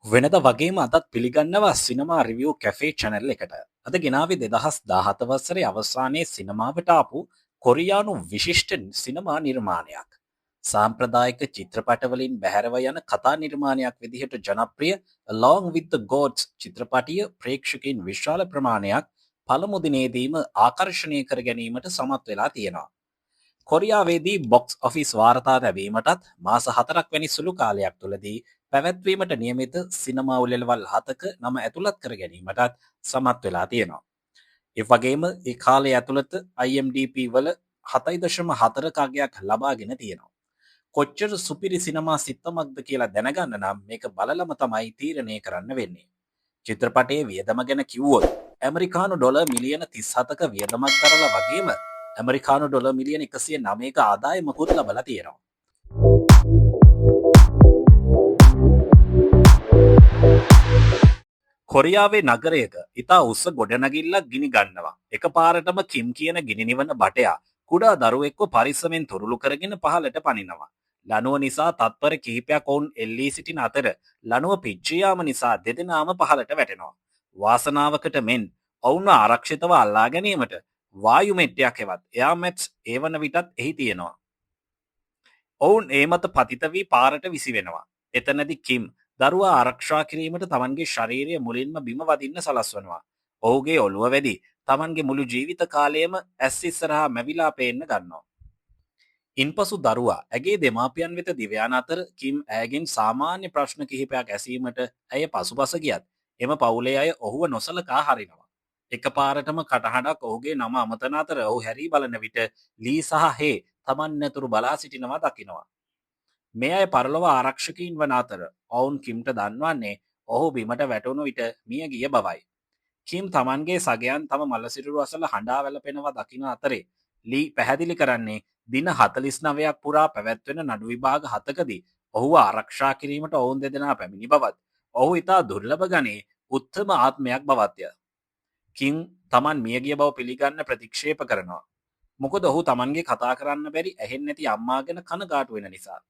වෙනද වගේම අදත් පිළිගන්නවා සිනමා රිවියව් කැෆේ චැනල් එකට. අද ගෙනාවේ 2017 වසරේ අවසානයේ සිනමාවට ආපු කොරියානු විශිෂ්ට සිනමා නිර්මාණයක්. සාම්ප්‍රදායික චිත්‍රපටවලින් බැහැරව යන කතා නිර්මාණයක් විදිහට ජනප්‍රිය Along with the Gods චිත්‍රපටිය ප්‍රේක්ෂකයින් විශාල ප්‍රමාණයක් පළමු දිනේදීම ආකර්ෂණය කර ගැනීමට සමත් වෙලා තියෙනවා. කොරියාවේදී බොක්ස් ඔෆිස් වාර්තා ලැබීමටත් මාස 4ක් වැනි සුළු කාලයක් තුළදී පැවැත්වීමට නියමිත සිනමා උළෙලවල් 7ක නම ඇතුළත් කර ගැනීමටත් සමත් වෙලා තියෙනවා. ඒ වගේම ඒ කාලය ඇතුළත IMDb වල 7.4 අගයක් ලබාගෙන තියෙනවා. කොච්චර සුපිරි සිනමා සිත්තමක්ද කියලා දැනගන්න නම් මේක බලලම තමයි තීරණය කරන්න වෙන්නේ. චිත්‍රපටයේ වියදම ගැන කිව්වොත් ඇමරිකානු ඩොලර් මිලියන 37ක වියදමක් කරලා වගේම ඇමරිකානු ඩොලර් මිලියන 109ක ආදායමකුත් ලබලා තියෙනවා. කොරියාවේ නගරයක ඉතා උස්ස ගොඩනැගිල්ලක් ගිනි ගන්නවා. එකපාරටම කිම් කියන ගිනි නිවන බටයා කුඩා දරුවෙක්ව පරිස්සමෙන් තුරුළු කරගෙන පහළට පනිනවා. ලනුව නිසා තත්පර කිහිපයක් ඔවුන් එල්ලී සිටින අතර ලනුව පිච්චී යාම නිසා දෙදෙනාම පහළට වැටෙනවා. වාසනාවකට මෙන් ඔවුන්ව ආරක්ෂිතව අල්ලා ගැනීමට වායු මෙට්ටයක් හෙවත් එයාමැට්ස් ඒ වන විටත් එහි තියෙනවා. ඔවුන් ඒ මත පතිත වී පාරට විසි වෙනවා. එතනදි කිම් දරුවා ආරක්ෂා කිරීමට තමන්ගේ ශරීරය මුලින්ම බිම වදින්න සලස්වනවා. ඔහුගේ ඔළුව වැඩි තමන්ගේ මුළු ජීවිත කාලයම ඇස් ඉස්සරහා මැවිලා පේන්න ගන්නවා. ඉන්පසු දරුවා ඇගේ දෙමාපියන් වෙත දිවයාන අතර කිම් ඇගෙන් සාමාන්‍ය ප්‍රශ්න කිහිපයක් ඇසීමට ඇය පසුපස ගියත් එම පවුලේ අය ඔහුව නොසලකා හරිනවා. එක පාරටම කටහඬක් ඔහුගේ නම අමතන අතර ඔහු හැරී බලන විට ලී සහ හේ තමන් නැතුරු බලා සිටිනවා දකිනවා. මේ අය පරලොව ආරක්ෂකයින් වන අතර ඔවුන් කිම්ට දන්වන්නේ ඔහු බිමට වැටුණු විට මිය ගිය බවයි. කිම් තමන්ගේ සගයන් තම මල්ලසිටුරු අසල හඬා වැළපෙනවා දකින අතරේ ලී පැහැදිලි කරන්නේ දින 49ක් පුරා පැවැත්වෙන නඩු විභාග 7කදී ඔහුව ආරක්ෂා කිරීමට ඔවුන් දෙදෙනා පැමිණි බවත් ඔහු ඉතා දුර්ලභ ගණයේ උත්තම ආත්මයක් බවත්ය. කිම් තමන් මියගිය බව පිළිගන්න ප්‍රතික්ෂේප කරනවා. මොකද ඔහු තමන්ගේ කතා කරන්න බැරි ඇහෙන් නැති අම්මා ගැන කනගාටු වෙන නිසා.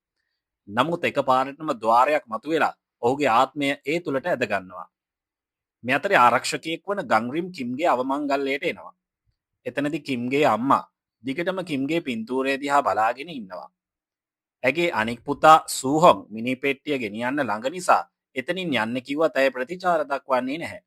නමුත් එක පාරටම ద్వාරයක් මතුවෙලා ඔහුගේ ආත්මය ඒ තුළට ඇදගන්නවා. මේ අතරේ ආරක්ෂකයෙක් වන ගංරිම් කිම්ගේ අවමංගල්‍යයට එනවා. එතනදී කිම්ගේ අම්මා දිගටම කිම්ගේ පින්තූරය දිහා බලාගෙන ඉන්නවා. ඇගේ අනික් පුතා සූහොන් මිනි පෙට්ටිය ගෙනියන්න ළඟ නිසා එතනින් යන්න කිව්වත් ඇය ප්‍රතිචාර දක්වන්නේ නැහැ.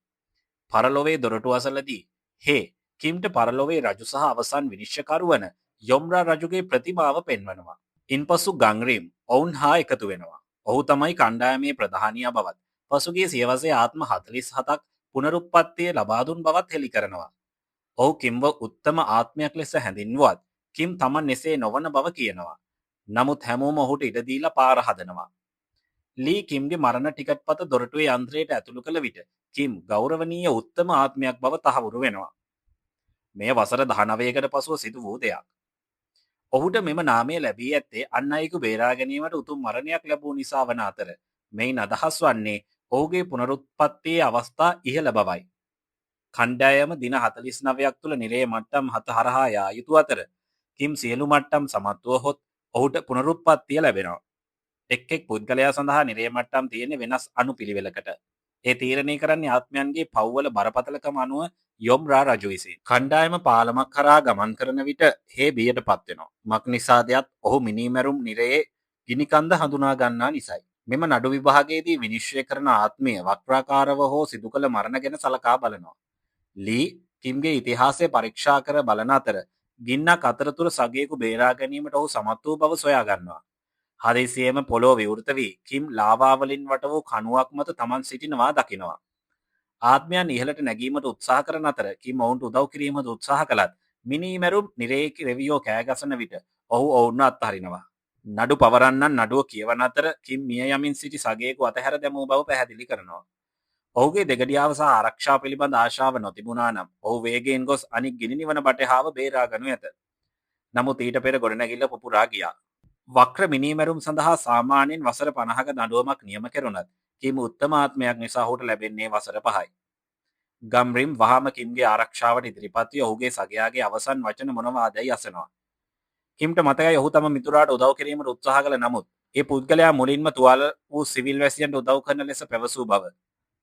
පරලොවේ දොරටු අසලදී හේ කිම්ට පරලොවේ රජු සහ අවසන් විනිශ්චයකරු වන යොම්රා රජුගේ ප්‍රතිමාව පෙන්වනවා. ඉන්පසු ගංරීම් ඔවුන් හා එකතු වෙනවා. ඔහු තමයි කණ්ඩායමේ ප්‍රධානියා බවත් පසුගිය සියවසේ ආත්ම 47ක් පුනරුත්පත්තිය ලබා දුන් බවත් හෙළි කරනවා. ඔහු කිම්ව උත්තම ආත්මයක් ලෙස හැඳින්වුවත් කිම් තමන් එසේ නොවන බව කියනවා. නමුත් හැමෝම ඔහුට ඉඩ දීලා පාර හදනවා. ලී කිම්ගේ මරණ ටිකට් පත දොරටුවේ යන්ත්‍රයට ඇතුළු කළ විට කිම් ගෞරවනීය උත්තම ආත්මයක් බව තහවුරු වෙනවා. මෙය වසර 19කට පසුව සිදු වූ දෙයක්. ඔහුට මෙම නාමය ලැබී ඇත්තේ අන් අයෙකු බේරා ගැනීමට උතුම් මරණයක් ලැබූ නිසා වන අතර මෙයින් අදහස් වන්නේ ඔහුගේ පුනරුත්පත්තියේ අවස්ථා ඉහළ බවයි. කණ්ඩායම දින 49ක් තුළ නිරේ මට්ටම් 7 හරහා යා යුතු අතර කිම් සියලු මට්ටම් සමත් වුවහොත් ඔහුට පුනරුත්පත්තිය ලැබෙනවා. එක් පුද්ගලයා සඳහා නිරේ මට්ටම් තියෙන වෙනස් අනුපිළිවෙලකට. ඒ තීරණය කරන්නේ ආත්මයන්ගේ පව්වල බරපතලකම අනුව යොම්රා රජු විසින්. කණ්ඩායම පාලමක් කරා ගමන් කරන විට හේ බියට පත්වෙනවා. මක් නිසාදයක් ඔහු මිනීමැරුම් නිරයේ ගිනිකන්ද හඳුනා ගන්නා නිසයි. මෙම නඩු විභාගයේදී විනිශ්චය කරන ආත්මය වක්‍රාකාරව හෝ සිදු කළ මරණ ගැන සලකා බලනවා. ලී කිම්ගේ ඉතිහාසය පරීක්ෂා කර බලන අතර ගින්නක් අතරතුර සගයෙකු බේරා ගැනීමට ඔහු සමත් වූ බව සොයා ගන්නවා. හදිසියේම පොළොව විවෘත වී කිම් ලාවාවලින් වට වූ කණුවක් මත තමන් සිටිනවා දකිනවා. ආත්මයන් ඉහළට නැගීමට උත්සාහ කරන අතර කිම් ඔවුන්ට උදව් කිරීමට උත්සාහ කළත් මිනීමැරුම් නිරේකි රෙවියෝ කෑගසන විට ඔහු ඔවුන්ව අත්හරිනවා. නඩු පවරන්නන් නඩුව කියවන අතර කිම් මිය යමින් සිටි සගයෙකු අතහැර දැමූ බව පැහැදිලි කරනවා. ඔහුගේ දෙගඩියාව සහ ආරක්ෂා පිළිබඳ ආශාව නොතිබුණා නම් ඔහු වේගයෙන් ගොස් අනික් ගිනි නිවන බටහාව බේරා ගනු ඇත. නමුත් ඊට පෙර ගොඩනැගිල්ල පුපුරා ගියා. වක්‍ර මිනීමැරුම් සඳහා සාමාන්‍යයෙන් වසර 50ක දඬුවමක් නියම කෙරුණත් කිම් උත්තම ආත්මයක් නිසා ඔහුට ලැබෙන්නේ වසර 5යි. ගම්රිම් වහාම කිම්ගේ ආරක්ෂාවට ඉදිරිපත් වී ඔහුගේ සගයාගේ අවසන් වචන මොනවාදයි අසනවා. කිම්ට මතකයි ඔහු තම මිතුරාට උදව් කිරීමට උත්සාහ කළ නමුත් ඒ පුද්ගලයා මුලින්ම තුවාල වූ සිවිල් වැසියන්ට උදව් කරන ලෙස පැවසූ බව.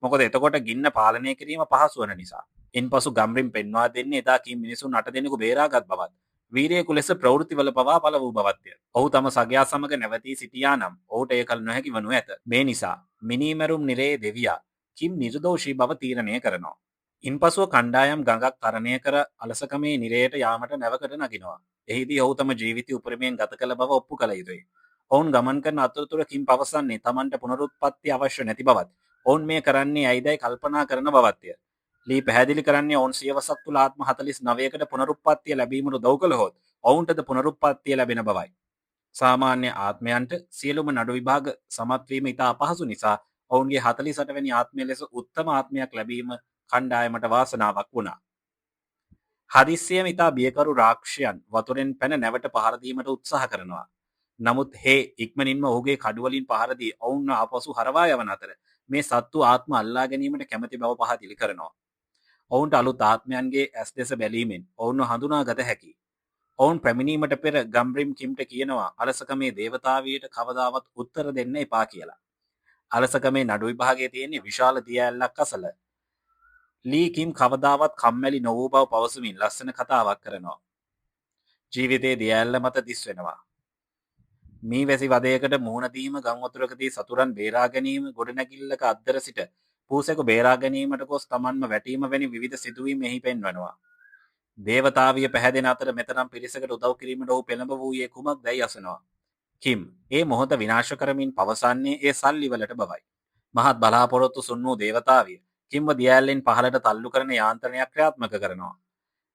මොකද එතකොට ගින්න පාලනය කිරීම පහසු වන නිසා. ඉන්පසු ගම්රිම් පෙන්වා දෙන්නේ එදා කී මිනිසුන් 8 දෙනෙකු බේරාගත් බවත්. වීරයෙකු ලෙස ප්‍රවෘත්තිවල පවා පළ වූ බවත්ය. ඔහු තම සගයා සමග නැවතී සිටියා නම් ඔහුට එය කළ නොහැකි වනු ඇත. මේ නිසා මිනීමැරුම් නිරයේ දෙවියා කිම් නිර්දෝෂී බව තීරණය කරනවා. ඉන්පසුව කණ්ඩායම් ගඟක් තරණය කර අලසකමේ නිරයට යාමට නැවකට නගිනවා. එහිදී ඔහු තම ජීවිතය උපරිමයෙන් ගත කළ බව ඔප්පු කළ යුතුයි. ඔවුන් ගමන් කරන අතරතුර කිම් පවසන්නේ තමන්ට පුනරුත්පත්ති අවශ්‍ය නැති බවත්. ඔවුන් මේ කරන්නේ ඇයිදයි කල්පනා කරන බවත්ය. ලී පැහැදිලි කරන්නේ ඔවුන් සියවසක් තුළ ආත්ම 49කට පුනරුත්පත්තිය ලැබීමට උදව් කළහොත් ඔවුන්ටද පුනරුත්පත්තිය ලැබෙන බවයි. සාමාන්‍ය ආත්මයන්ට සියලුම නඩු විභාග සමත් වීම ඉතා අපහසු නිසා ඔවුන්ගේ 48 වෙනි ආත්මය ලෙස උත්තම ආත්මයක් ලැබීම කණ්ඩායමට වාසනාවක් වුණා. හදිස්සියේම ඉතා බියකරු රාක්ෂයන් වතුරෙන් පැන නැවට පහර දීමට උත්සාහ කරනවා. නමුත් හේ ඉක්මනින්ම ඔහුගේ කඩුවලින් පහර දී ඔවුන් ආපසු හරවා යවන අතර මේ සත්තු ආත්ම අල්ලා ගැනීමට කැමැති බව පහදලි කරනවා. ඔවුන්ට අලුත් ආත්මයන්ගේ ඇස් දෙස බැලීමෙන් ඔවුන්ව හඳුනා ගත හැකි. ඔවුන් පැමිණීමට පෙර ගම්රිම් කිම්ට කියනවා අලසකමේ දේවතාවියට කවදාවත් උත්තර දෙන්න එපා කියලා. අලසකමේ නඩු විභාගයේ තියෙන්නේ විශාල දිය ඇල්ලක් අසල. ලී කිම් කවදාවත් කම්මැලි නොවූ බව පවසමින් ලස්සන කතාවක් කරනවා. ජීවිතයේ දිය ඇල්ල මත දිස් වෙනවා. මී වැසි වදයකට මුහුණ දීම, ගම් වතුරකදී සතුරන් බේරා ගැනීම, ගොඩනැගිල්ලක අද්දර සිට පූසෙකු බේරා ගැනීමට ගොස් තමන්ම වැටීම වැනි විවිධ සිදුවීම් එහි පෙන්වනවා. දේවතාවිය පැහැදෙන අතර මෙතරම් පිරිසකට උදව් කිරීමට ඔහු පෙළඹ වූයේ කුමක්දයි අසනවා. කිම් ඒ මොහොත විනාශ කරමින් පවසන්නේ ඒ සල්ලිවලට බවයි. මහත් බලාපොරොත්තු සුන් වූ දේවතාවිය කිම්ව දියඇල්ලෙන් පහළට තල්ලු කරන යාන්ත්‍රණයක් ක්‍රියාත්මක කරනවා.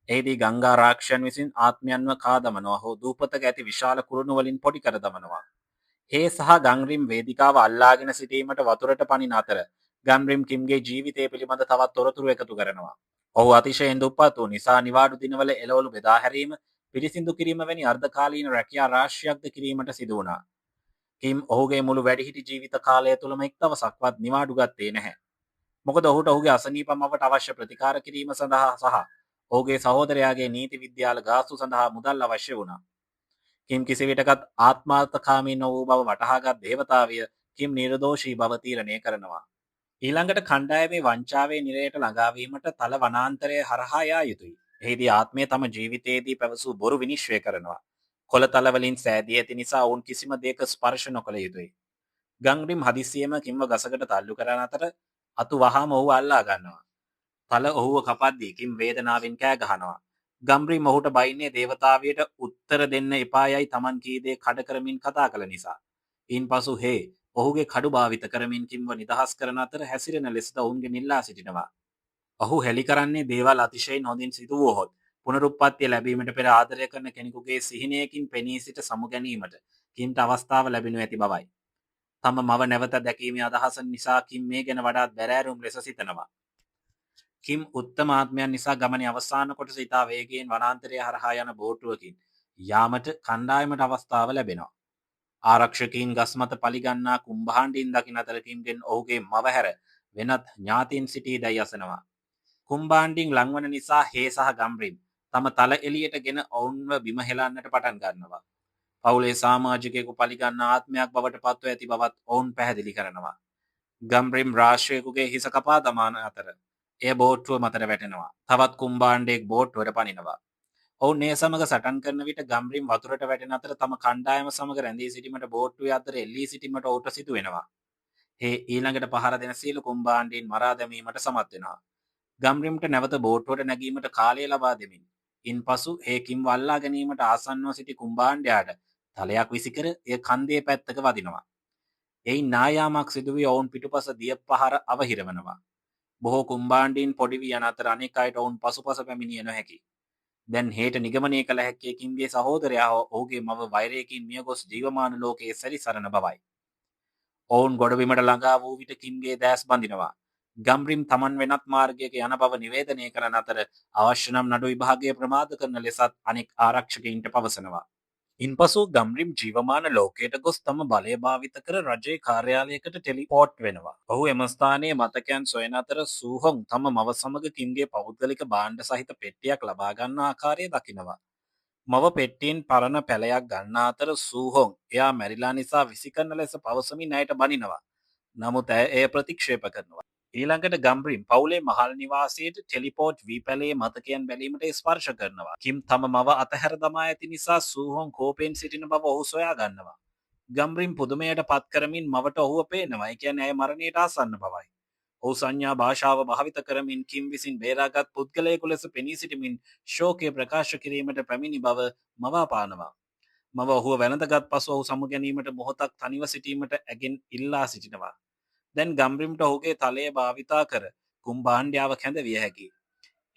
එහිදී ගංගා රාක්ෂයන් විසින් ආත්මයන්ව කා දමනවා හෝ දූපතක ඇති විශාල කුරුණු වලින් පොඩි කර දමනවා. හේ සහ ගංරිම් වේදිකාව අල්ලාගෙන සිටීමට වතුරට පනින අතර ගම්රිම් කිම්ගේ ජීවිතය පිළිබඳ තවත් තොරතුරු එකතු කරනවා. ඔහු අතිශයෙන් දුප්පත් වූ නිසා නිවාඩු දිනවල එළවලු බෙදා හැරීම, පිරිසිදු කිරීම වැනි අර්ධකාලීන රැකියා රාශියක්ද කිරීමට සිදු වුණා. කිම් ඔහුගේ මුළු වැඩිහිටි ජීවිත කාලය තුළම එක් දවසක්වත් නිවාඩු ගත්තේ නැහැ. මොකද ඔහුට ඔහුගේ අසනීප මවට අවශ්‍ය ප්‍රතිකාර කිරීම සඳහා සහ ඔහුගේ සහෝදරයාගේ නීති විද්‍යාල ගාස්තු සඳහා මුදල් අවශ්‍ය වුණා. කිම් කිසිවිටකත් ආත්මාර්ථකාමී නොවූ බව වටහාගත් දේවතාවිය කිම් නිර්දෝෂී බව තීරණය කරනවා. ඊළඟට කණ්ඩායමේ වංචාවේ නිරයට ළඟාවීමට තල වනාන්තරය හරහා යා යුතුයි. එහිදී ආත්මය තම ජීවිතයේදී පැවසූ බොරු විනිශ්චය කරනවා. කොළතලවලින් සෑදී ඇති නිසා ඔවුන් කිසිම දෙයක ස්පර්ශ නොකළ යුතුයි. ගංග්‍රිම් හදිසියේම කිම්ව ගසකට තල්ලු කරන අතර අතු වහාම ඔහු අල්ලා ගන්නවා. තල ඔහුව කපද්දී කිම් වේදනාවෙන් කෑ ගහනවා. ගම්රිම් ඔහුට බයින්නේ දේවතාවියට උත්තර දෙන්න එපා යයි Taman කී දේ කඩ කරමින් කතා කළ නිසා. ඉන්පසු හේ ඔහුගේ කඩු භාවිත කරමින් කිම්ව නිදහස් කරන අතර හැසිරෙන ලෙසද ඔවුන්ගෙන් ඉල්ලා සිටිනවා. ඔහු හෙළි කරන්නේ දේවල් අතිශයින් හොඳින් සිදු වුවහොත් පුනරුත්පත්තිය ලැබීමට පෙර ආදරය කරන කෙනෙකුගේ සිහිනයකින් පෙනී සිට සමු ගැනීමට කිම්ට අවස්ථාව ලැබෙනු ඇති බවයි. තම මව නැවත දැකීමේ අදහස නිසා කිම් මේ ගැන වඩාත් බැරෑරුම් ලෙස සිතනවා. කිම් උත්තම ආත්මයන් නිසා ගමනේ අවසාන කොටස ඉතා වේගයෙන් වනාන්තරය හරහා යන බෝට්ටුවකින් යාමට කණ්ඩායමට අවස්ථාව ලැබෙනවා. ආරක්ෂකයින් ගස් මත පලිගන්නා කුම්භාණ්ඩින් දකින අතර කිම්ගෙන් ඔහුගේ මව හැර වෙනත් ඥාතීන් සිටී දැයි අසනවා. කුම්භාණ්ඩින් ලංවන නිසා හේ සහ ගම්රිම් තම තල එළියට ගෙන ඔවුන්ව බිම හෙලන්නට පටන් ගන්නවා. පවුලේ සමාජිකයෙකු පලිගන්නා ආත්මයක් බවට පත්ව ඇති බවත් ඔවුන් පැහැදිලි කරනවා. ගම්රිම් රාශියකුගේ හිස කපා දමාන අතර එය බෝට්ටුව මතට වැටෙනවා. තවත් කුම්භාණ්ඩයෙක් බෝට්ටුවට පනිනවා. ඔවුන් ඒ සමග සටන් කරන විට ගම්රිම් වතුරට වැටෙන අතර තම කණ්ඩායම සමග රැඳී සිටීමට බෝට්ටුවේ අතර එල්ලී සිටීමට ඔහුට සිදු වෙනවා. හේ ඊළඟට පහර දෙන සියලු කුම්භාණ්ඩීන් මරා දැමීමට සමත් වෙනවා. ගම්රිම්ට නැවත බෝට්ටුවට නැගීමට කාලය ලබා දෙමින් ඉන්පසු හේ කිම්ව අල්ලා ගැනීමට ආසන්නව සිටි කුම්භාණ්ඩයාට තලයක් විසිකර එය කන්දේ පැත්තක වදිනවා. එයින් නායාමක් සිදුවී ඔවුන් පිටුපස දිය පහර අවහිරවනවා. බොහෝ කුම්භාණ්ඩීන් පොඩි වී යන අතර අනෙක් අයට ඔවුන් පසුපස පැමිණිය නොහැකි. දැන් හේට නිගමනය කළ හැක්කේ කිම්ගේ සහෝදරයා හෝ ඔහුගේ මව වෛරයකින් මියගොස් ජීවමාන ලෝකයේ සැරිසරන බවයි. ඔවුන් ගොඩබිමට ළඟා වූ විට කිම්ගේ දැස් බඳිනවා. ගම්රිම් තමන් වෙනත් මාර්ගයක යන බව නිවේදනය කරන අතර අවශ්‍ය නම් නඩු විභාගය ප්‍රමාද කරන ලෙසත් අනෙක් ආරක්ෂකයින්ට පවසනවා. ඉන්පසු ගම්රිම් ජීවමාන ලෝකයට ගොස් තම බලය භාවිත කර රජයේ කාර්යාලයකට ටෙලිපෝට් වෙනවා. ඔහු එම ස්ථානයේ මතකයන් සොයන අතර සූහොන් තම මව සමග කිම්ගේ පෞද්ගලික භාණ්ඩ සහිත පෙට්ටියක් ලබා ගන්න ආකාරය දකිනවා. මව පෙට්ටියෙන් පරණ පැලයක් ගන්නා අතර සූහොන් එයා මැරිලා නිසා විසිකරන ලෙස පවසමින් ඇයට බනිනවා. නමුත් ඇය එය ප්‍රතික්ෂේප කරනවා. ඊළඟට ගම්බ්‍රිම් පවුලේ මහල් නිවාසයට ටෙලිපෝට් වී පැලේ මතකයන් බැලීමට ස්පර්ශ කරනවා. කිම් තම මව අතහැර දමා ඇති නිසා සූහොන් කෝපයෙන් සිටින බව ඔහු සොයා ගන්නවා. ගම්බ්‍රිම් පුදුමයට පත් කරමින් මවට ඔහුව පේනවා. ඒ කියන්නේ ඇය මරණයට ආසන්න බවයි. ඔහු සංඥා භාෂාව භාවිත කරමින් කිම් විසින් බේරාගත් පුද්ගලයෙකු ලෙස පෙනී සිටමින් ශෝකය ප්‍රකාශ කිරීමට පැමිණි බව මවා පානවා. මව ඔහුව වැළඳගත් පසු ඔහු සමුගැනීමට මොහොතක් තනිව සිටීමට ඇගෙන් ඉල්ලා සිටිනවා. දැන් ගම්බ්‍රිම්ට ඔහුගේ තලය භාවිතා කර කුම්භාණ්ඩ්‍යාව කැඳවිය හැකි.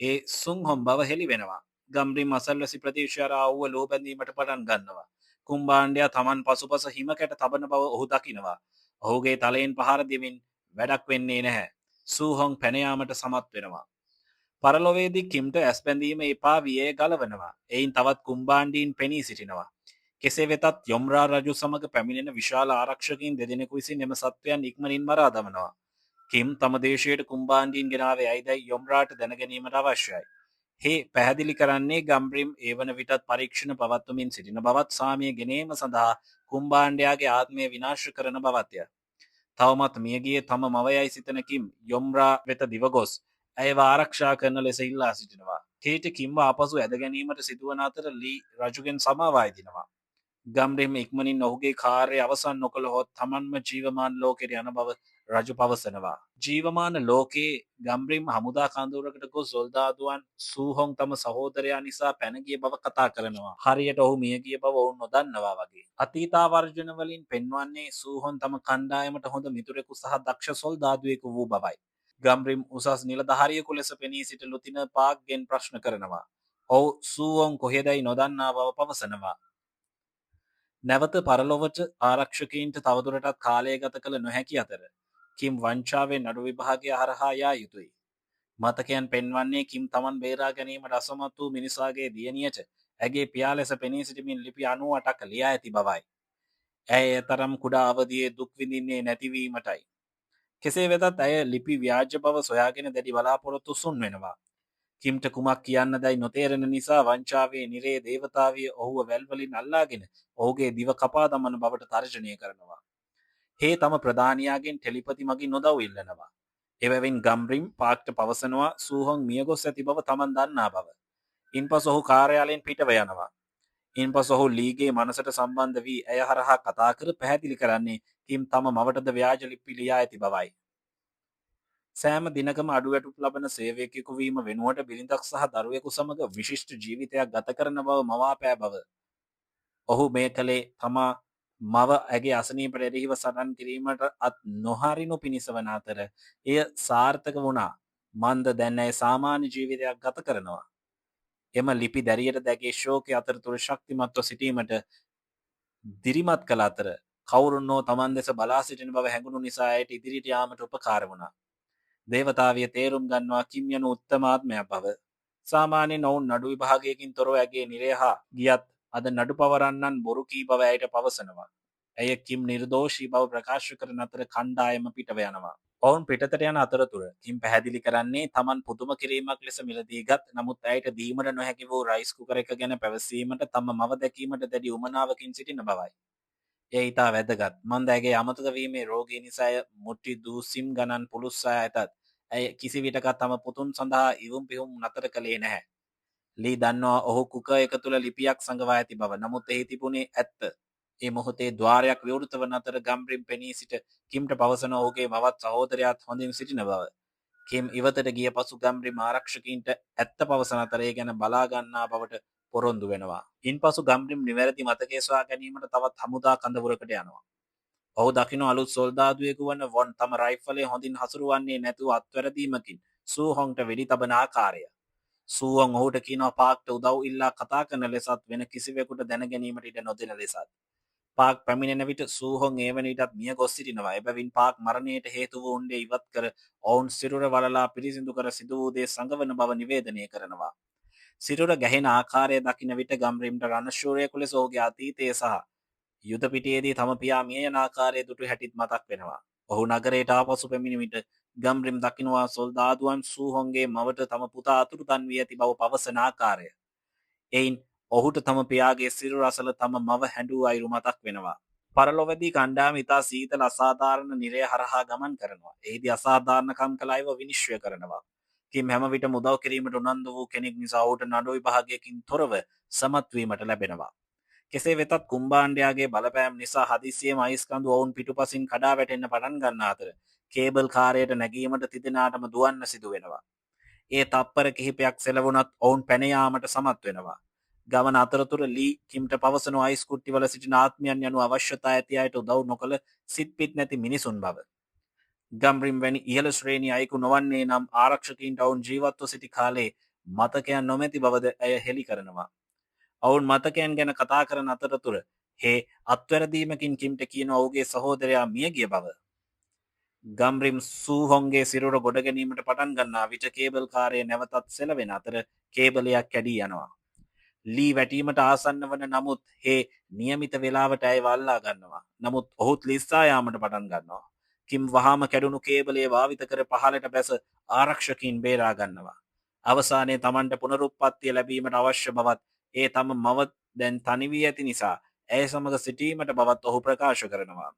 ඒ සුංහොම් බව හෙළි වෙනවා. ගම්බ්‍රිම් අසල්වැසි ප්‍රදේශය ආවුව ලෝබැඳීමට පටන් ගන්නවා. කුම්භාණ්ඩ්‍යා තමන් පසුපස හිමකැට තබන බව ඔහු දකිනවා. ඔහුගේ තලයෙන් පහර දෙමින් වැඩක් වෙන්නේ නැහැ. සූහොන් පැනයාමට සමත් වෙනවා. පරලොවේදී කිම්ට ඇස් බැඳීම එපා වියේ ගලවනවා. එයින් තවත් කුම්භාණ්ඩීන් පෙනී සිටිනවා. කෙසේ වෙතත් යොම්රා රජු සමග පැමිණෙන විශාල ආරක්ෂකයින් දෙදෙනෙකු විසින් එම සත්වයන් ඉක්මනින් මරා දමනවා. කිම් තම දේශයට කුම්භාණ්ඩීන් ගෙනාවේ ඇයිදැයි යොම්රාට දැනගැනීමට අවශ්‍යයි. හේ පැහැදිලි කරන්නේ ගම්බ්‍රිම් ඒ වන විටත් පරීක්ෂණ පවත්වමින් සිටින බවත් සාමිය ගෙනීම සඳහා කුම්භාණ්ඩයාගේ ආත්මය විනාශ කරන බවත්ය. තවමත් මියගියේ තම මවයයි සිතන කිම් යොම්රා වෙත දිවගොස් ඇයව ආරක්ෂා කරන ලෙස ඉල්ලා සිටිනවා. කේට කිම්ව අපසු ඇද ගැනීමට සිදුවන අතර ලී රජුගෙන් සමාවා ඉදිනවා. ගම්බ්‍රිම් ඉක්මනින් ඔහුගේ කාර්ය අවසන් නොකළහොත් තමන්ම ජීවමාන ලෝකෙට යන බව රජු පවසනවා. ජීවමාන ලෝකයේ ගම්බ්‍රිම් හමුදා කඳවුරකට ගොස් සොල්දාදුවන් සූහොන් තම සහෝදරයා නිසා පැනගිය බව කතා කරනවා. හරියට ඔහු මියගිය බව ඔවුන් නොදන්නවා වගේ. අතීතාවර්ජන වලින් පෙන්වන්නේ සූහොන් තම කණ්ඩායමට හොඳ මිතුරෙකු සහ දක්ෂ සොල්දාදුවෙකු වූ බවයි. ගම්බ්‍රිම් උසස් නිලධාරියෙකු ලෙස පෙනී සිට ලුතින පාක්ගෙන් ප්‍රශ්න කරනවා. ඔහු සූහොන් කොහෙදැයි නොදන්නා බව පවසනවා. නැවත පරලොවට ආරක්ෂකයින්ට තවදුරටත් කාලය ගත කළ නොහැකි අතර කිම් වංචාවේ නඩු විභාගය හරහා යා යුතුයි. මතකයන් පෙන්වන්නේ කිම් තමන් බේරා ගැනීමට අසමත් වූ මිනිසාගේ දියණියට ඇගේ පියා ලෙස පෙනී සිටමින් ලිපි 98ක් ලියා ඇති බවයි. ඇය තරම් කුඩා අවදියේ දුක් විඳින්නේ නැතිවීමටයි. කෙසේ වෙතත් ඇය ලිපි ව්‍යාජ බව සොයාගෙන දැඩි බලාපොරොත්තු සුන් වෙනවා. කිම්ට කුමක් කියන්න දැයි නොතේරෙන නිසා වංචාවේ නිරේ දේවතාවිය ඔහුව වැල්වලින් අල්ලාගෙන ඔහුගේ දිව කපා දමන බවට තර්ජනය කරනවා. හේ තම ප්‍රධානයාගෙන් ටෙලිපති මගින් නොදව් ඉල්ලනවා. එබැවින් ගම්බ්‍රිම් පාක්ට පවසනවා සූහොන් මියගොස් ඇති බව තමන් දන්නා බව. ඉන්පසු ඔහු කාර්යාලයෙන් පිටව යනවා. ඉන්පසු ඔහු ලීගේ මනසට සම්බන්ධ වී ඇය හරහා කතා කර පැහැදිලි කරන්නේ කිම් තම මවටද ව්‍යාජ ලිපි ලියා ඇති බවයි. සෑම දිනකම අඩුවැටුප් ලබන සේවකයෙකු වීම වෙනුවට බිරිඳක් සහ දරුවෙකු සමග විශිෂ්ට ජීවිතයක් ගත කරන බව මවාපෑ බව. ඔහු මේ කළේ තමා මව ඇගේ අසනීපට එරෙහිව සටන් කිරීමට අත් නොහරිනු පිණිස වන අතර එය සාර්ථක වුණා. මන්ද දැන් ඇය සාමාන්‍ය ජීවිතයක් ගත කරනවා. එම ලිපි දැරියට දැගේ ශෝකය අතරතුර ශක්තිමත්ව සිටීමට දිරිමත් කළ අතර කවුරුන්නෝ තමන් දෙස බලා සිටින බව හැඟුණු නිසා ඇයට ඉදිරියට යාමට උපකාර වුණා. දේවතාවිය තේරුම් ගන්නවා කිම් යනු උත්තමාත්මයක් බව. සාමාන්‍යයෙන් ඔවුන් නඩු විභාගයකින් තොරව ඇගේ නිරය හා ගියත් අද නඩු පවරන්නන් බොරු කී බව ඇයට පවසනවා. ඇය කිම් නිර්දෝෂී බව ප්‍රකාශ කරන අතර කණ්ඩායම පිටව යනවා. ඔවුන් පිටතට යන අතරතුර කිම් පැහැදිලි කරන්නේ තමන් පුදුම කිරීමක් ලෙස මිලදීගත් නමුත් ඇයට දීමට නොහැකි වූ රයිස් කුකර් එක ගැන පැවසීමට තම මව දැකීමට දැඩි උමනාවකින් සිටින බවයි. එය ඉතා වැදගත්. මන්ද ඇගේ අමතක වීමේ රෝගී නිසා ඇය මුට්ටි දූසිම් ගණන් පුළුස්සා ඇතත් ඇය කිසි විටකත් තම පුතුන් සඳහා ඉවුම් පිහුම් නතර කළේ නැහැ. ලී දන්නවා ඔහු කුක එක තුළ ලිපියක් සඟවා ඇති බව. නමුත් එහි තිබුණේ ඇත්ත. ඒ මොහොතේ ద్వාරයක් විවෘත වන අතර ගම්බ්‍රිම් පෙනී සිට කිම්ට පවසන ඔහුගේ මවත් සහෝදරයාත් හොඳින් සිටින බව. කිම් ඉවතට ගිය පසු ගම්බ්‍රිම් ආරක්ෂකයින්ට ඇත්ත පවසන අතර ඒ ගැන බලා ගන්නා බවට පොරොන්දු වෙනවා. ඉන්පසු ගම්බ්‍රිම් නිවැරදි මතකය සොයා ගැනීමට තවත් හමුදා කඳවුරකට යනවා. ඔහු දකින අලුත් සොල්දාදුවෙකු වන වොන් තම රයිෆලේ හොඳින් හසුරුවන්නේ නැතුව අත්වැරදීමකින් සූහොන්ට වෙඩි තබන ආකාරය. සූහොන් ඔහුට කියනවා පාක්ට උදව් ඉල්ලා කතා කරන ලෙසත් වෙන කිසිවෙකුට දැනගැනීමට ඉඩ නොදෙන ලෙසත්. පාක් පැමිණෙන විට සූහොන් ඒ වන විටත් මිය ගොස් සිටිනවා. එබැවින් පාක් මරණයට හේතු වූ උන්ඩේ ඉවත් කර ඔවුන් සිරුර වලලා පිරිසිදු කර සිදු වූ දේ සංගවන බව නිවේදනය කරනවා. සිරුර ගැහෙන ආකාරය දකින විට ගම්බ්‍රිම්ට රණශූරයෙකු ලෙස ඔහුගේ අතීතය සහ යුද පිටියේදී තම පියා මිය යන ආකාරය දුටු හැටිත් මතක් වෙනවා. ඔහු නගරයට ආපසු පැමිණි විට ගම්බ්‍රිම් දකිනවා සොල්දාදුවන් සූහොන්ගේ මවට තම පුතා අතුරුදන් වී ඇති බව පවසන ආකාරය. එයින් ඔහුට තම පියාගේ සිරුර අසල තම මව හැඬූ අයුරු මතක් වෙනවා. පරලොවදී කණ්ඩායම ඉතා සීතල අසාධාරණ නිරය හරහා ගමන් කරනවා. එහිදී අසාධාරණකම් කළ අයව විනිශ්චය කරනවා. කිම් හැම විට මුදව් කිරීමට උනන්දු වූ කෙනෙක් නිසා ඔහුට නඩු විභාගයකින් තොරව සමත් වීමට ලැබෙනවා. කෙසේ වෙතත් කුම්බාණ්ඩයාගේ බලපෑම් නිසා හදිසියේම අයිස්කඳු ඔවුන් පිටුපසින් කඩා වැටෙන්න පටන් ගන්න අතර කේබල් කාර්යයට නැගීමට තිදෙනාටම දුවන්න සිදු වෙනවා. ඒ තප්පර කිහිපයක් සෙලවුණත් ඔවුන් පැන යාමට සමත් වෙනවා. ගමන අතරතුර ලී කිම්ට පවසන අයිස් කුට්ටිවල සිටින ආත්මයන් යනු අවශ්‍යතා ඇති අයට උදව් නොකළ සිත්පිත් නැති මිනිසුන් බව. ගම්රිම් වැනි ඉහළ ශ්‍රේණි අයෙකු නොවන්නේ නම් ආරක්ෂකීන්ට ඔවුන් ජීවත්ව සිටි කාලේ මතකයන් නොමැති බවද ඇය හෙළි කරනවා. ඔවුන් මතකයන් ගැන කතා කරන අතරතුර හේ අත්වැරදීමකින් කිම්ට කියන ඔහුගේ සහෝදරයා මිය ගිය බව. ගම්රිම් සූහොන්ගේ සිරුර ගොඩ ගැනීමට පටන් ගන්නා විට කේබල් කාර්යය නැවතත් සෙලවෙන අතර කේබලයක් කැඩී යනවා. ලී වැටීමට ආසන්න වන නමුත් හේ නියමිත වෙලාවට ඇය වල්ලා ගන්නවා. නමුත් ඔහුත් ලිස්සා යාමට පටන් ගන්නවා. කිම් වහාම කැඩුණු කේබලයේ භාවිත කර පහළට බැස ආරක්ෂකින් බේරා ගන්නවා. අවසානයේ තමන්ට පුනරුත්පත්තිය ලැබීමට අවශ්‍ය බවත් ඒ තම මව දැන් තනි වී ඇති නිසා ඇය සමග සිටීමට බවත් ඔහු ප්‍රකාශ කරනවා.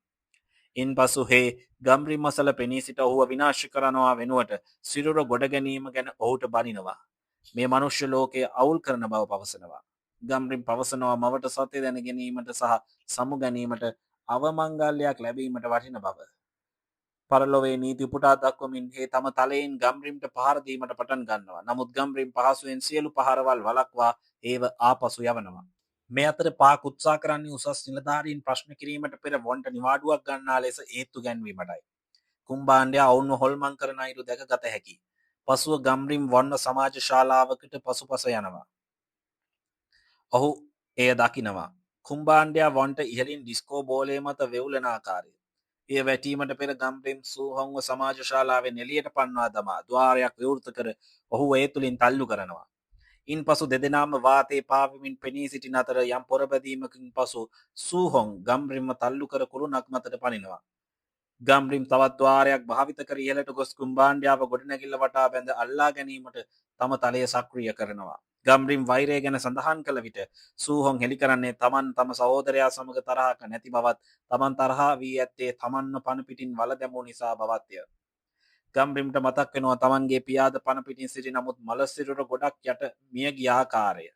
ඉන් පසු හේ ගම්රිම් මසල පෙනී සිට ඔහුව විනාශ කරනවා වෙනුවට සිරුර ගොඩ ගැනීම ගැන ඔහුට බනිනවා. මේ මනුෂ්‍ය ලෝකයේ අවුල් කරන බව පවසනවා. ගම්රිම් පවසනවා මවට සත්‍ය දැන ගැනීමට සහ සමු ගැනීමට අවමංගල්‍යයක් ලැබීමට වටින බව. පරලොවේ නීති උපුටා දක්වමින් හේ තම තලයෙන් ගම්රිම්ට පහර දීමට පටන් ගන්නවා. නමුත් ගම්රිම් පහසුවෙන් සියලු පහරවල් වළක්වා ඒව ආපසු යවනවා. මේ අතර පාක් උත්සාහ කරන්නේ උසස් නිලධාරීන් ප්‍රශ්න කිරීමට පෙර වොන්ට නිවාඩුවක් ගන්නා ලෙස ඒත්තු ගැන්වීමටයි. කුම්බාණ්ඩයා ඔවුන්ව හොල්මන් කරන අයුරු දැක ගත හැකි. පසුව ගම්රිම් වන්න සමාජ ශාලාවකට පසුපස යනවා. ඔහු එය දකිනවා. කුම්බාණ්ඩයා වොන්ට ඉහලින් ඩිස්කෝ බෝලය මත වෙවුලන ආකාරය. එය වැටීමට පෙර ගම්රිම් සූහොන්ව සමාජ ශාලාවෙන් එළියට පන්වා දමා ద్వාරයක් විවෘත කර ඔහු ඒ තුලින් තල්ලු කරනවා. ඉන් පසු දෙදෙනාම වාතේ පාවිමින් පෙනී සිටින අතර යම් පොරබැදීමකින් පසු සූහොන් ගම්රිම්ම තල්ලු කර කුරුණක් මතට පනිනවා. ගම්රිම් තවත් ద్వාරයක් භාවිත කර ඉහළට ගොස් කුම්බාණ්ඩයාව ගොඩනැගිල්ල වටා බැඳ අල්ලා ගැනීමට තම තලය සක්‍රිය කරනවා. ගම්රිම් වෛරය ගැන සඳහන් කළ විට සූහොන් හෙළි කරන්නේ තමන් තම සහෝදරයා සමග තරහක නැති බවත් තමන් තරහා වී ඇත්තේ තමන්ව පණපිටින් වල දැමූ නිසා බවත්ය. ගම්රිම්ට මතක් වෙනවා තමන්ගේ පියාද පණපිටින් සිටි නමුත් මලසිරුර ගොඩක් යට මිය ගිය ආකාරය.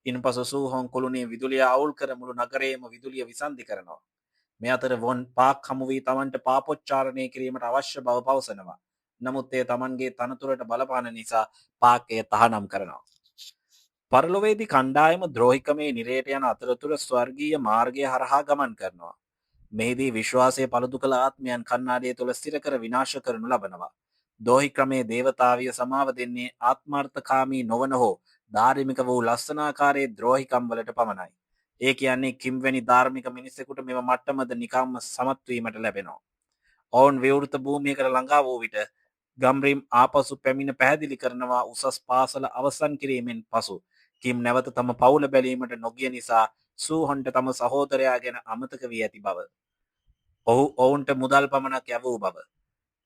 ඉන්පසු සූහොන් කුළුණේ විදුලිය අවුල් කර මුළු නගරයේම විදුලිය විසන්ධි කරනවා. මේ අතර වොන් පාක් හමු වී තමන්ට පාපොච්චාරණය කිරීමට අවශ්‍ය බව පවසනවා. නමුත් ඒ තමන්ගේ තනතුරට බලපාන නිසා පාක් එය තහනම් කරනවා. පරලොවේදී කණ්ඩායම ද්‍රෝහිකමේ නිරයට යන අතරතුර ස්වර්ගීය මාර්ගය හරහා ගමන් කරනවා. මෙහිදී විශ්වාසය පළුදු කළ ආත්මයන් කන්නාඩිය තුළ ස්ථිර කර විනාශ කරනු ලබනවා. දෝහි ක්‍රමේ දේවතාවිය සමාව දෙන්නේ ආත්මාර්ථකාමී නොවන හෝ ධාර්මික වූ ලස්සනාකාරයේ ද්‍රෝහිකම් වලට පමණයි. ඒ කියන්නේ කිම් වැනි ධාර්මික මිනිසෙකුට මෙම මට්ටමද නිකම්ම සමත් වීමට ලැබෙනවා. ඔවුන් විවෘත භූමියකට ළඟා වූ විට ගම්රිම් ආපසු පැමිණ පැහැදිලි කරනවා උසස් පාසල අවසන් කිරීමෙන් පසු කිම් නැවත තම පවුල බැලීමට නොගිය නිසා සූහොන්ට තම සහෝදරයා ගැන අමතක වී ඇති බව. ඔහු ඔවුන්ට මුදල් පමණක් යවූ බව.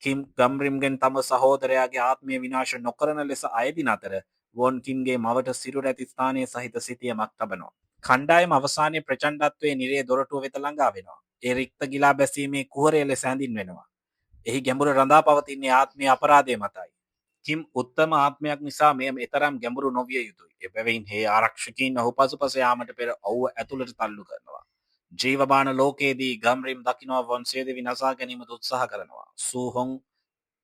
කිම් ගම්රිම්ගෙන් තම සහෝදරයාගේ ආත්මය විනාශ නොකරන ලෙස අයදින අතර වොන් කිම්ගේ මවට සිරුර ඇති ස්ථානය සහිත සිතියමක් තබනවා. කණ්ඩායම අවසානයේ ප්‍රචණ්ඩත්වයේ නිරේ දොරටුව වෙත ළඟා වෙනවා. ඒ රික්ත ගිලා බැසීමේ කුහරය ලෙස හැඳින්වෙනවා. එහි ගැඹුර රඳා පවතින්නේ ආත්මීය අපරාධය මතයි. කිම් උත්තම ආත්මයක් නිසා මෙය එතරම් ගැඹුරු නොවිය යුතුයි. එබැවින් හේ ආරක්ෂකයින් ඔහු පසුපස යාමට පෙර ඔහුව ඇතුළට තල්ලු කරනවා. ජීවමාන ලෝකයේදී ගම්රිම් දකිනවා වොන් සේදෙවි නසා ගැනීමට උත්සාහ කරනවා. සූහොන්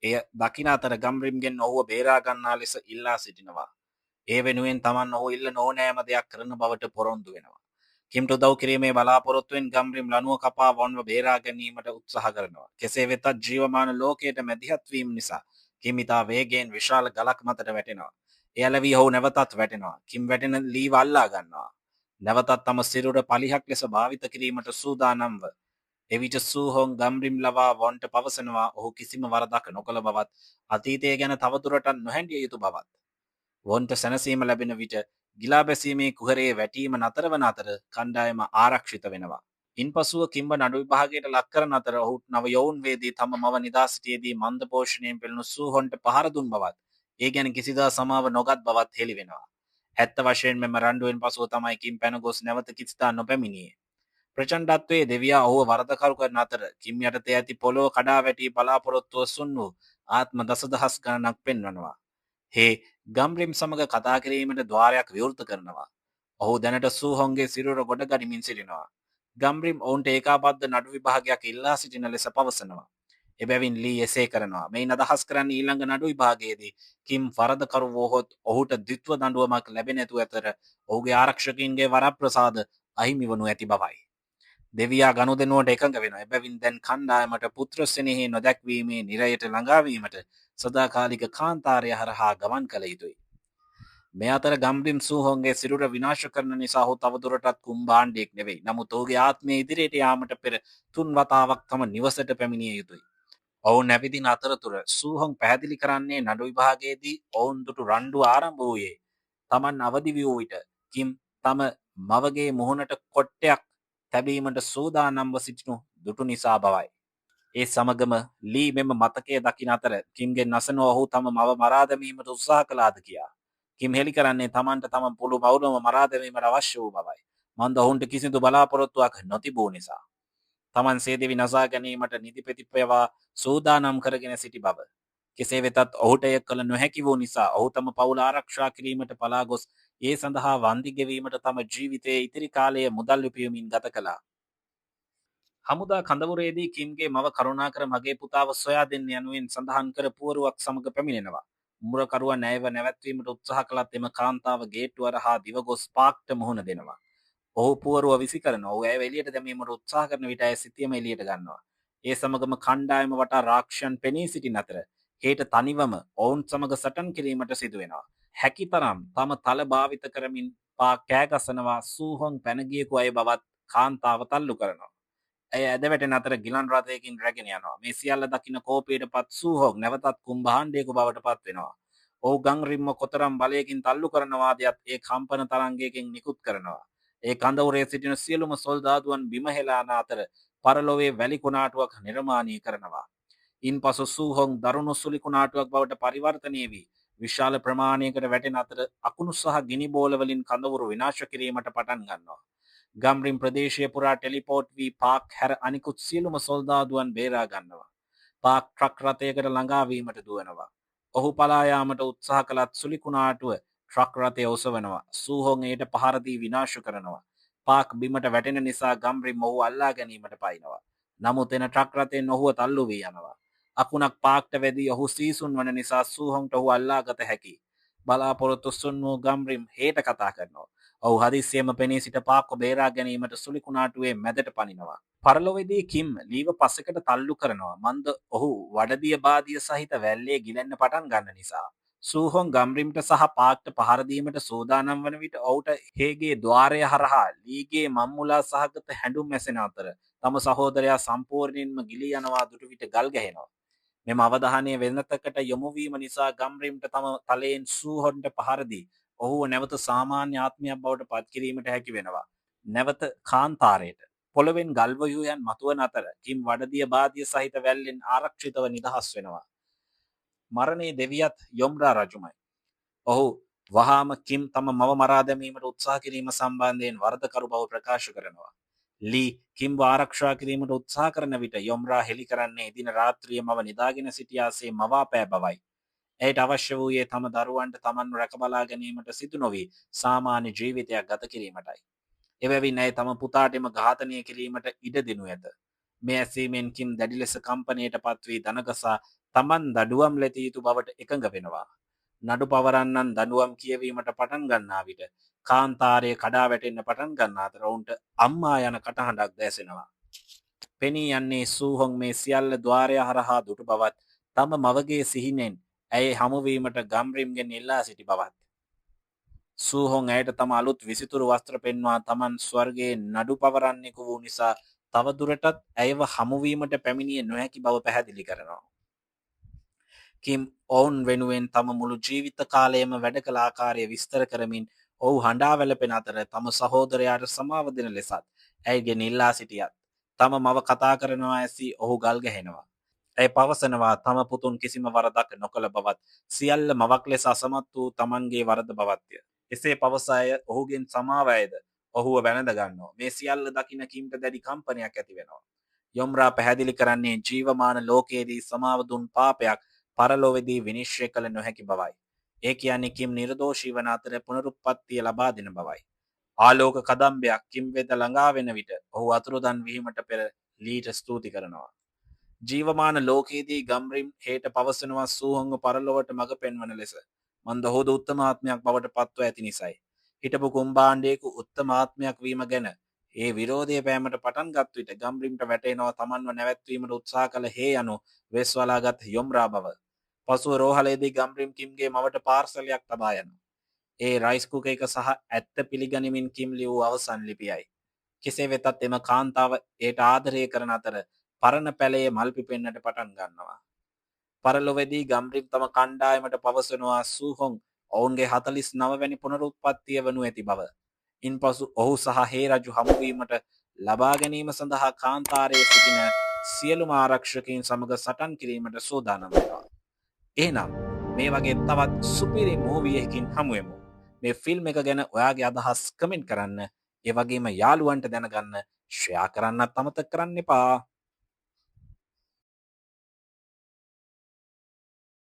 එය දකින අතර ගම්රිම්ගෙන් ඔහුව බේරා ගන්නා ලෙස ඉල්ලා සිටිනවා. ඒ වෙනුවෙන් තමන් ඔහු ඉල්ල ඕනෑම දෙයක් කරන බවට පොරොන්දු වෙනවා. කිම්ට උදව් කිරීමේ බලාපොරොත්තුවෙන් ගම්රිම් ලනුව කපා වොන්ව බේරා ගැනීමට උත්සාහ කරනවා. කෙසේ වෙතත් ජීවමාන ලෝකයට මැදිහත් වීම නිසා කිම් ඉතා වේගයෙන් විශාල ගලක් මතට වැටෙනවා. එය ඇලවී ඔහු නැවතත් වැටෙනවා. කිම් වැටෙන ලීව අල්ලා ගන්නවා. නැවතත් තම සිරුර පලිහක් ලෙස භාවිත කිරීමට සූදානම්ව. එවිට සූහොන් ගම්රිම් ලවා වොන්ට පවසනවා ඔහු කිසිම වරදක් නොකළ බවත් අතීතය ගැන තවදුරටත් නොහැඬිය යුතු බවත්. වොන්ට සැනසීම ලැබෙන විට ගිලා බැසීමේ කුහරයේ වැටීම නතර වන අතර කණ්ඩායම ආරක්ෂිත වෙනවා. ඉන්පසුව කිම්බ නඩු විභාගයට ලක් කරන අතර ඔහුට නව යොවුන් වේදී තම මව නිදා සිටියේදී මන්ද පෝෂණයෙන් පෙළුණු සූහොන්ට පහර දුන් බවත් ඒ ගැන කිසිදා සමාව නොගත් බවත් හෙළි වෙනවා. ඇත්ත වශයෙන් මෙම රණ්ඩුවෙන් පසුව තමයි කිම් පැන ගොස් නැවත කිසිදා නොපැමිණියේ. ප්‍රචණ්ඩත්වයේ දෙවියා ඔහුව වරදකරු කරන අතර කිම් යටතේ ඇති පොළොව කඩා වැටී බලාපොරොත්තුව සුන් වූ ආත්ම දසදහස් ගණනක් පෙන්වනවා. හේ ගම්රිම් සමග කතා කිරීමට ద్వාරයක් විවෘත කරනවා. ඔහු දැනට සූහොන්ගේ සිරුර ගොඩ ගනිමින් සිටිනවා. ගම්රිම් ඔවුන්ට ඒකාබද්ධ නඩු විභාගයක් ඉල්ලා සිටින ලෙස පවසනවා. එබැවින් ලී එසේ කරනවා. මේ අදහස් කරන්නේ ඊළඟ නඩු විභාගයේදී කිම් වරදකරු වුවහොත් ඔහුට ද්විත්ව දඬුවමක් ලැබෙන ඇතු අතර ඔහුගේ ආරක්ෂකයින්ගේ වරප්‍රසාද අහිමි වනු ඇති බවයි. දෙවියා ගනුදෙනුවට එකඟ වෙනවා. එබැවින් දැන් කණ්ඩායමට පුත්‍ර ස්නේහය නොදැක්වීමේ නිරයට ළඟාවීමට සදාකාලික කාන්තාරය හරහා ගමන් කළ යුතුයි. මේ අතර ගම්බිම් සූහොන්ගේ සිරුර විනාශ කරන නිසා ඔහු තවදුරටත් කුම්භාණ්ඩයෙක් නෙවෙයි. නමුත් ඔහුගේ ආත්මය ඉදිරියට යාමට පෙර 3 වතාවක් තම නිවසට පැමිණිය යුතුයි. ඔවුන් නැවිදින අතරතුර සූහොන් පැහැදිලි කරන්නේ නඩු විභාගයේදී ඔවුන් දුටු රණ්ඩුව ආරම්භ වූයේ තමන් අවදි වූ විට කිම් තම මවගේ මුහුණට කොට්ටයක් තැබීමට සූදානම්ව සිටිනු දුටු නිසා බවයි. ඒ සමගම ලී මෙම මතකය දකින අතර කිම්ගෙන් අසන ඔහු තම මව මරා දැමීමට උත්සාහ කළාද කියා. කිම් හෙළි කරන්නේ තමන්ට තම පුළු මවුනම මරා දැමීමට අවශ්‍ය වූ බවයි. මන්ද ඔවුන්ට කිසිදු බලාපොරොත්තුවක් නොතිබූ නිසා. තමන් සේදෙවි නසා ගැනීමට නිතිපෙතිපයවා සූදානම් කරගෙන සිටි බව. කෙසේ වෙතත් ඔහුට එය කළ නොහැකි වූ නිසා ඔහු තම පවුල ආරක්ෂා කිරීමට පලා ගොස් ඒ සඳහා වන්දි ගෙවීමට තම ජීවිතයේ ඉතිරි කාලය මුදල් විපියමින් ගත කළා. හමුදා කඳවුරේදී කිම්ගේ මව කරුණාකර මගේ පුතාව සොයා දෙන්න යනුවෙන් සඳහන් කර පුවරුවක් සමග පැමිණෙනවා. මුරකරුවා ණයව නැවැත්වීමට උත්සාහ කළත් එම කාන්තාව ගේට්ටුව හරහා දිව ගොස් පාක්ට මුහුණ දෙනවා. ඔහු පුවරුව විසි කරනවා. ඔහු ඇය එළියට දැමීමට උත්සාහ කරන විට ඇය සිතියම එළියට ගන්නවා. ඒ සමගම කණ්ඩායම වටා රාක්ෂයන් පෙනී සිටින අතර හේට තනිවම ඔවුන් සමග සටන් කිරීමට සිදු වෙනවා. හැකිතරම් තම තල භාවිත කරමින් පා කෑගසනවා. සූහොන් පැනගියකු අය බවත් කාන්තාව තල්ලු කරනවා. ඇය ඇද වැටෙන අතර ගිලන් රථයකින් රැගෙන යනවා. මේ සියල්ල දකින කෝපයට පත් සූහොන් නැවතත් කුම්භාණ්ඩයෙකු බවට පත් වෙනවා. ඔහු ගංරිම්ම කොතරම් බලයකින් තල්ලු කරනවාදයත් ඒ කම්පන තරංගයකින් නිකුත් කරනවා. ඒ කඳවුරේ සිටින සියලුම සොල්දාදුවන් බිම හෙලාන අතර පරලොවේ වැලි කුණාටුවක් නිර්මාණය කරනවා. ඉන්පසු සූහොන් දරුණු සුලි කුණාටුවක් බවට පරිවර්තනය වී විශාල ප්‍රමාණයකට වැටෙන අතර අකුණු සහ ගිනි බෝලවලින් කඳවුරු විනාශ කිරීමට පටන් ගන්නවා. ගම්රිම් ප්‍රදේශය පුරා ටෙලිපෝට් වී පාක් හැර අනිකුත් සියලුම සොල්දාදුවන් බේරා ගන්නවා. පාක් ට්‍රක් රථයකට ළඟාවීමට දුවනවා. ඔහු පලා යාමට උත්සාහ කළත් සුලි කුණාටුව ට්‍රක් රථය ඔසවනවා. සූහොන් එයට පහර දී විනාශ කරනවා. පාක් බිමට වැටෙන නිසා ගම්රිම් ඔහු අල්ලා ගැනීමට පයින්නවා. නමුත් එන ට්‍රක් රථයෙන් ඔහුව තල්ලු වී යනවා. අකුණක් පාක්ට වැදී ඔහු සීසුන් වන නිසා සූහොන්ට ඔහු අල්ලා ගත හැකි. බලාපොරොත්තු සුන් වූ ගම්රිම් හේට කතා කරනවා. ඔහු හදිස්සියම පෙනී සිට පාක්ව බේරා ගැනීමට සුලි කුණාටුවේ මැදට පනිනවා. පරලොවේදී කිම් ලීව පස්සෙකට තල්ලු කරනවා. මන්ද ඔහු වඩදිය බාදිය සහිත වැල්ලේ ගිලෙන්න පටන් ගන්න නිසා. සූහොන් ගම්රිම්ට සහ පාක්ට පහර දීමට සූදානම් වන විට ඔහුට හේගේ ద్వාරය හරහා ලීගේ මම්මුලා සහගත හැඬුම් ඇසෙන අතර තම සහෝදරයා සම්පූර්ණයෙන්ම ගිලී යනවා දුටු විට ගල් ගැහෙනවා. මෙම අවධානය වෙනතකට යොමු වීම නිසා ගම්රිම්ට තම තලයෙන් සූහොන්ට පහර දී ඔහුව නැවත සාමාන්‍ය ආත්මයක් බවට පත් කිරීමට හැකි වෙනවා. නැවත කාන්තාරයට පොළොවෙන් ගල්වයුයන් මතුවන අතර කිම් වඩදිය බාදිය සහිත වැල්ලෙන් ආරක්ෂිතව නිදහස් වෙනවා. මරණයේ දෙවියත් යොම්රා රජුමයි. ඔහු වහාම කිම් තම මව මරා දැමීමට උත්සාහ කිරීම සම්බන්ධයෙන් වරදකරු බව ප්‍රකාශ කරනවා. ලී කිම්ව ආරක්ෂා කිරීමට උත්සාහ කරන විට යොම්රා හෙළි කරන්නේ එදින රාත්‍රිය මව නිදාගෙන සිටියාසේ මවාපෑ බවයි. ඇයට අවශ්‍ය වූයේ තම දරුවන්ට තමන්ව රැකබලා ගැනීමට සිදු නොවී සාමාන්‍ය ජීවිතයක් ගත කිරීමටයි. එබැවින් ඇය තම පුතාටම ඝාතනය කිරීමට ඉඩ දෙනු ඇත. මේ ඇසීමෙන් කිම් දැඩි ලෙස කම්පනයට පත්වී දනගසා තමන් දඩුවම් ලැබිය යුතු බවට එකඟ වෙනවා. නඩු පවරන්නන් දඩුවම් කියවීමට පටන් ගන්නා විට කාන්තාරයේ කඩා වැටෙන්න පටන් ගන්න අතර ඔවුන්ට අම්මා යන කටහඬක් දැසෙනවා. පෙනී යන්නේ සූහොන් මේ සියල්ල ద్వාරය හරහා දුටු බවත් තම මවගේ සිහිනෙන් ඇය හමුවීමට ගම්රිම්ගෙන් ඉල්ලා සිටි බවත්. සූහොන් ඇයට තම අලුත් විසිතුරු වස්ත්‍ර පෙන්වා තමන් ස්වර්ගයේ නඩු පවරන්නෙකු වූ නිසා තවදුරටත් ඇයව හමුවීමට පැමිණිය නොහැකි බව පැහැදිලි කරනවා. කිම් ඔවුන් වෙනුවෙන් තම මුළු ජීවිත කාලයම වැඩ කළ ආකාරය විස්තර කරමින් ඔහු හඬා වැළපෙන අතර තම සහෝදරයාට සමාව දෙන ලෙසත් ඇයගෙන් ඉල්ලා සිටියත් තම මව කතා කරනවා ඇසී ඔහු ගල් ගැහෙනවා. ඇය පවසනවා තම පුතුන් කිසිම වරදක් නොකළ බවත් සියල්ල මවක් ලෙස අසමත් වූ තමන්ගේ වරද බවත්ය. එසේ පවසාය ඔහුගෙන් සමාවයද ඔහුව වැනඳ ගන්නවා. මේ සියල්ල දකින කිම්ට දැඩි කම්පනයක් ඇති වෙනවා. යොම්රා පැහැදිලි කරන්නේ ජීවමාන ලෝකයේදී සමාව දුන් පාපයක් පරලොවේදී විනිශ්චය කළ නොහැකි බවයි. ඒ කියන්නේ කිම් නිර්දෝෂී වන අතර පුනරුත්පත්තිය ලබා දෙන බවයි. ආලෝක කදම්බයක් කිම් වෙත ළඟා වෙන විට ඔහු අතුරුදන් වීමට පෙර ලීට ස්තුති කරනවා. ජීවමාන ලෝකයේදී ගම්රිම් හේට පවසනවා සූහංග පරලොවට මඟ පෙන්වන ලෙස. මන්ද හෝද උත්තමාත්මයක් බවට පත්ව ඇති නිසයි. හිටපු කුම්බාණ්ඩයෙකු උත්තමාත්මයක් වීම ගැන ඒ විරෝධය පෑමට පටන් ගත් විට ගම්රිම්ට වැටෙනවා තමන්ව නැවැත්වීමට උත්සාහ කළ හේ යනු වෙස්වලාගත් යොම්රා බව. පසුව රෝහලේදී ගම්රිම් කිම්ගේ මවට පාර්සලයක් තබා යනවා. ඒ රයිස්කුක එක සහ ඇත්ත පිළිගනිමින් කිම් ලියූ අවසන් ලිපියයි. කෙසේ වෙතත් එම කාන්තාව ඒට ආදරය කරන අතර පරණ පැළයේ මල් පිපෙන්නට පටන් ගන්නවා. පරලොවේදී ගම්රිම් තම කණ්ඩායමට පවසනවා සූහොන් ඔවුන්ගේ 49 වැනි පුනරුත්පත්තිය වනු ඇති බව. ඉන්පසු ඔහු සහ හේ රජු හමුවීමට ලබා ගැනීම සඳහා කාන්තාරයේ සිටින සියලුම ආරක්ෂකයින් සමග සටන් කිරීමට සූදානම් වෙනවා. එහෙනම් මේ වගේ තවත් සුපිරි මූවි එකකින් හමුවෙමු. මේ ෆිල්ම් එක ගැන ඔයාගේ අදහස් කමෙන්ට් කරන්න. ඒ වගේම යාළුවන්ට දැනගන්න ෂෙයා කරන්නත් අමතක කරන්න එපා.